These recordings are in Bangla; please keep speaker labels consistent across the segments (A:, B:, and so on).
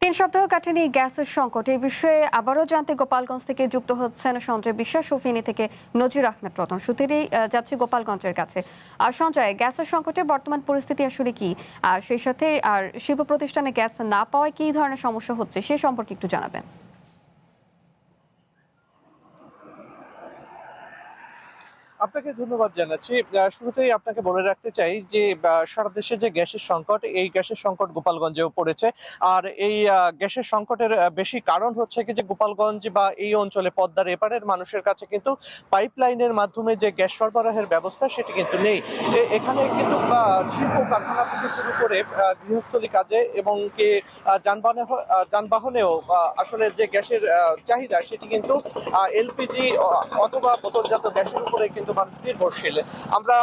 A: তিন সপ্তাহ কাটেনি গ্যাসের সংকট। এই বিষয়ে আবারও জানতে গোপালগঞ্জ থেকে যুক্ত হচ্ছেন সঞ্জয় বিশ্বাস, ফেনী থেকে নজির আহমেদ রতন। সুতিরই যাচ্ছি গোপালগঞ্জের কাছে। আর সঞ্জয়, গ্যাসের সংকটে বর্তমান পরিস্থিতি আসলে কি, আর সেই সাথে আর শিল্প প্রতিষ্ঠানে গ্যাস না পাওয়ায় কি ধরনের সমস্যা হচ্ছে সে সম্পর্কে একটু জানাবেন।
B: আপনাকে ধন্যবাদ জানাচ্ছি। শুরুতেই আপনাকে বলে রাখতে চাই যে সারা দেশে যে গ্যাসের সংকট, এই গ্যাসের সংকট গোপালগঞ্জেও পড়েছে। আর এই গ্যাসের সংকটের বেশি কারণ হচ্ছে কি যে গোপালগঞ্জ বা এই অঞ্চলে পদ্মার এপারের মানুষের কাছে কিন্তু পাইপলাইনের মাধ্যমে যে গ্যাস সরবরাহের ব্যবস্থা সেটি কিন্তু নেই। এখানে কিন্তু শিল্প কারখানা থেকে শুরু করে গৃহস্থলী কাজে এবং কি যানবাহনেও আসলে যে গ্যাসের চাহিদা সেটি কিন্তু এলপিজি অথবা বোতলজাত গ্যাসের উপরে কিন্তু মানুষ নির্ভরশীল। আমরা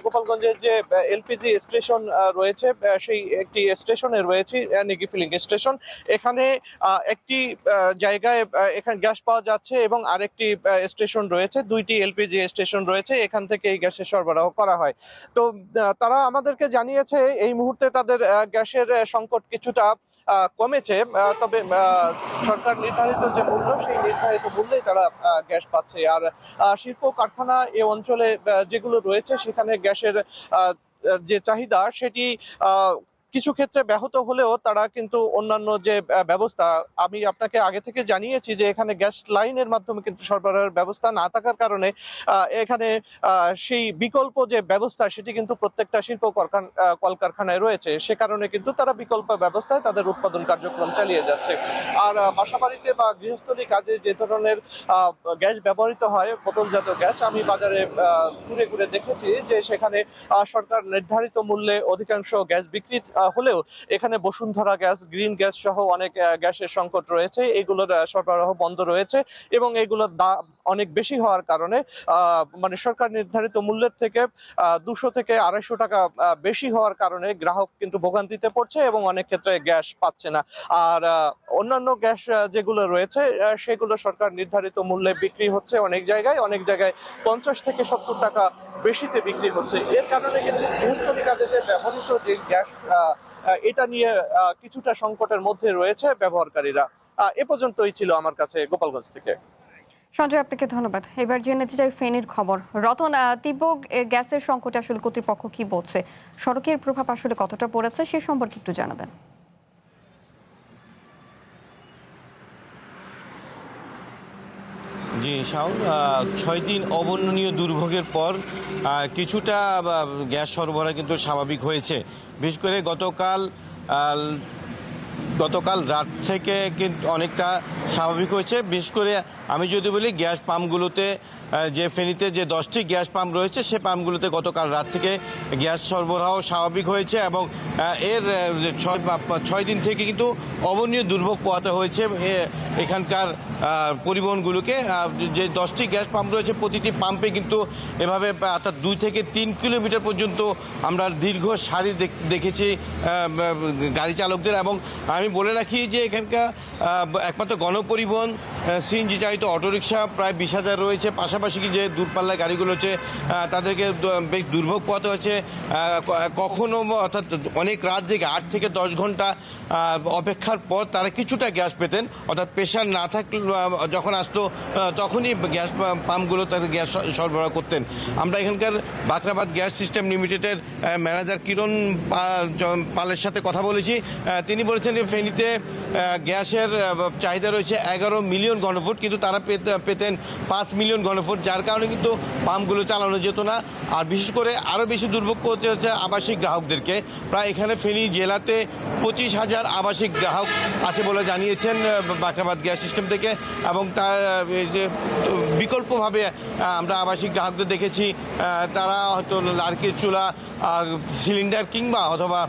B: গোপালগঞ্জের যে এলপিজি স্টেশন রয়েছে সেই একটি স্টেশনে রয়েছে, নিকি ফিলিং স্টেশন। এখানে একটি জায়গায় এখানে গ্যাস পাওয়া যাচ্ছে এবং আরেকটি স্টেশন রয়েছে, দুইটি এলপিজি স্টেশন রয়েছে, এখান থেকে এই গ্যাসের সরবরাহ করা হয়। তো তারা আমাদেরকে জানিয়েছে এই মুহূর্তে তাদের গ্যাসের সংকট কিছুটা কমেছে, তবে সরকার নির্ধারিত যে মূল্য সেই নির্ধারিত মূল্যেই তারা গ্যাস পাচ্ছে। আর শিল্প কারখানা এই অঞ্চলে যেগুলো রয়েছে সেখানে গ্যাসের যে চাহিদা সেটি কিছু ক্ষেত্রে ব্যাহত হলেও তারা কিন্তু অন্যান্য যে ব্যবস্থা, আমি আপনাকে আগে থেকে জানিয়েছি যে এখানে গ্যাস লাইনের মাধ্যমে কিন্তু সরবরাহের ব্যবস্থা না থাকার কারণে এখানে সেই বিকল্প যে ব্যবস্থা সেটি কিন্তু প্রত্যেকটা শিল্প কলকারখানায় রয়েছে। সে কারণে কিন্তু তারা বিকল্প ব্যবস্থায় তাদের উৎপাদন কার্যক্রম চালিয়ে যাচ্ছে। আর বাসাবাড়িতে বা গৃহস্থলী কাজে যে ধরনের গ্যাস ব্যবহৃত হয়, বোতলজাত গ্যাস, আমি বাজারে ঘুরে ঘুরে দেখেছি যে সেখানে সরকার নির্ধারিত মূল্যে অধিকাংশ গ্যাস বিক্রি হলেও এখানে বসুন্ধরা গ্যাস, গ্রিন গ্যাস সহ অনেক গ্যাসের সংকট রয়েছে। এগুলোর সরবরাহ বন্ধ রয়েছে এবং এগুলোর দাম অনেক বেশি হওয়ার কারণে মানে সরকার নির্ধারিত মূল্যের থেকে 200 থেকে 250 টাকা বেশি হওয়ার কারণে গ্রাহক কিন্তু ভোগান্তিতে পড়ছে এবং অনেক ক্ষেত্রে গ্যাস পাচ্ছে না। আর অন্যান্য গ্যাস যেগুলো রয়েছে সেগুলো সরকার নির্ধারিত মূল্যে বিক্রি হচ্ছে, অনেক জায়গায় 50 থেকে 70 টাকা বেশিতে বিক্রি হচ্ছে। এর কারণে কিন্তু গৃহস্থলী কাজে ব্যবহৃত যে গ্যাস এটা নিয়ে কিছুটা সংকটের মধ্যে রয়েছে ব্যবহারকারীরা। এ পর্যন্তই ছিল আমার কাছে গোপালগঞ্জ থেকে।
A: সঞ্জয়, আপনাকে ধন্যবাদ। এবার জেনে নিতে চাই ফেনীর খবর। রতন, তীব্র গ্যাসের সংকটে আসলে কর্তৃপক্ষ কি বলছে, সড়কের প্রভাব আসলে কতটা পড়েছে সে সম্পর্কে একটু জানাবেন।
C: জি শাওন, 6 দিন অবর্ণনীয় দুর্ভোগের পর কিছুটা গ্যাস সরবরাহ কিন্তু স্বাভাবিক হয়েছে। বিশেষ করে গতকাল রাত থেকে কিন্তু অনেকটা স্বাভাবিক হয়েছে। বিশেষ করে আমি যদি বলি গ্যাস পাম্পগুলোতে, যে ফেনীতে যে 10টি গ্যাস পাম্প রয়েছে সে পাম্পগুলোতে গতকাল রাত থেকে গ্যাস সরবরাহ স্বাভাবিক হয়েছে এবং এর 6 দিন থেকে কিন্তু অবর্ণনীয় দুর্ভোগ পোহাতে হয়েছে এখানকার পরিবহনগুলোকে। যে 10টি গ্যাস পাম্প রয়েছে প্রতিটি পাম্পে কিন্তু এভাবে অর্থাৎ 2 থেকে 3 কিলোমিটার পর্যন্ত আমরা দীর্ঘ সারি দেখেছি গাড়ি চালকদের। এবং আমি বলে রাখি যে এখানকার একমাত্র গণপরিবহন সিএনজি চালিত অটোরিকশা প্রায় 20,000 রয়েছে। পাশাপাশি যে দূরপাল্লার গাড়িগুলো হচ্ছে তাদেরকে বেশ দুর্ভোগ পোহাতে হচ্ছে। কখনো অর্থাৎ অনেক রাত জেগে 8 থেকে 10 ঘন্টা অপেক্ষার পর তারা কিছুটা গ্যাস পেতেন, অর্থাৎ প্রেশার না থাকলে যখন আসতো তখনই গ্যাস পাম্পগুলো তাদের গ্যাস সরবরাহ করতেন। আমরা এখানকার বাখরাবাদ গ্যাস সিস্টেম লিমিটেডের ম্যানেজার কিরণ পালের সাথে কথা বলেছি। তিনি বলেছেন যে ফেনীতে গ্যাসের চাহিদা রয়েছে 11 মিলিয়ন ঘনফুট, কিন্তু তারা পেতেন 5 মিলিয়ন ঘনফুট, যার কারণে কিন্তু পাম্পগুলো চালানো যেত না। আর বিশেষ করে আরও বেশি দুর্ভোগ করতে হচ্ছে আবাসিক গ্রাহকদেরকে। প্রায় এখানে ফেনী জেলাতে 25,000 আবাসিক গ্রাহক আছে বলে জানিয়েছেন বাখরাবাদ গ্যাস সিস্টেম থেকে। এবং তার যে বিকল্পভাবে আমরা আবাসিক গ্রাহকদের দেখেছি তারা হয়তো লার্কির চুলা, সিলিন্ডার কিংবা অথবা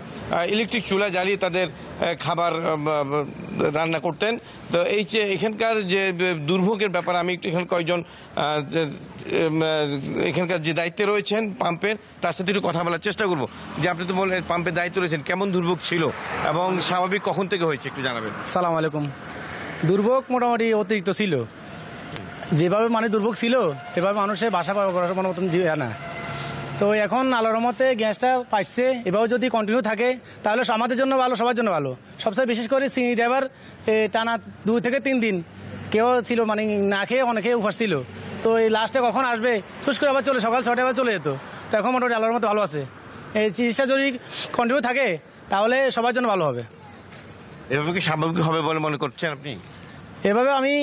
C: ইলেকট্রিক চুলা জ্বালিয়ে তাদের খাবার রান্না করতেন। তো এই যে এখানকার যে দুর্ভোগের ব্যাপারে আমি একটু এখানে কয়েকজন এখানকার যে দায়িত্বে রয়েছেন পাম্পের তার সাথে একটু কথা বলার চেষ্টা করব। যে আপনি তো বললেন পাম্পের দায়িত্ব রয়েছেন, কেমন দুর্ভোগ ছিল এবং স্বাভাবিক কখন থেকে হয়েছে একটু জানাবেন।
D: সালাম আলাইকুম। দুর্ভোগ মোটামুটি অতিরিক্ত ছিল, যেভাবে দুর্ভোগ ছিল এভাবে মানুষের বাসা করার মতন না। তো তো এখন আল্লাহর রহমতে গ্যাসটা পাইছে, এভাবে যদি কন্টিনিউ থাকে তাহলে আমাদের জন্য ভালো, সবার জন্য ভালো। সবচেয়ে বিশেষ করে সিএনজি ড্রাইভার টানা 2 থেকে 3 দিন কেউ ছিল মানে না খেয়ে অনেকে উপাস ছিল। তো এই লাস্টে কখন আসবে চুজ করে আবার সকাল 6টায় আবার চলে যেত। তো এখন মোটামুটি আল্লাহর মতো ভালো আছে। এই চিকিৎসা যদি কন্টিনিউ থাকে তাহলে সবার জন্য ভালো হবে।
C: এভাবে কি স্বাভাবিক হবে বলে মনে করছেন আপনি?
D: এভাবে আমি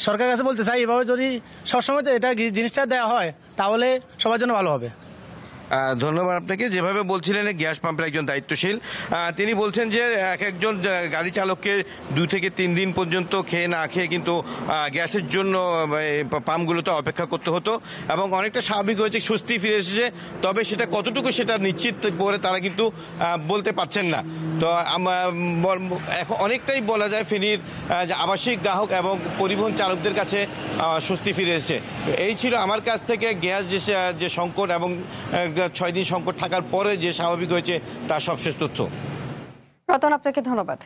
D: সরকারের কাছে বলতে চাই, এভাবে যদি সবসময় এটা জিনিসটা দেওয়া হয় তাহলে সবার জন্য ভালো হবে।
C: ধন্যবাদ আপনাকে। যেভাবে বলছিলেন গ্যাস পাম্পের একজন দায়িত্বশীল, তিনি বলছেন যে একজন গাড়ি চালককে 2 থেকে 3 দিন পর্যন্ত খেয়ে না খেয়ে কিন্তু গ্যাসের জন্য পাম্পগুলোতে অপেক্ষা করতে হতো এবং অনেকটা স্বাভাবিক হয়েছে, স্বস্তি ফিরে এসেছে। তবে সেটা কতটুকু সেটা নিশ্চিত করে তারা কিন্তু বলতে পারছেন না। তো এখন অনেকটাই বলা যায় ফেনীর যে আবাসিক গ্রাহক এবং পরিবহন চালকদের কাছে স্বস্তি ফিরে এসেছে। এই ছিল আমার কাছ থেকে গ্যাস যে সংকট এবং 6 দিন সংকট থাকার পরে যে স্বাভাবিক হয়েছে তার সবশেষ তথ্য।
A: রতন, আপনাকে ধন্যবাদ।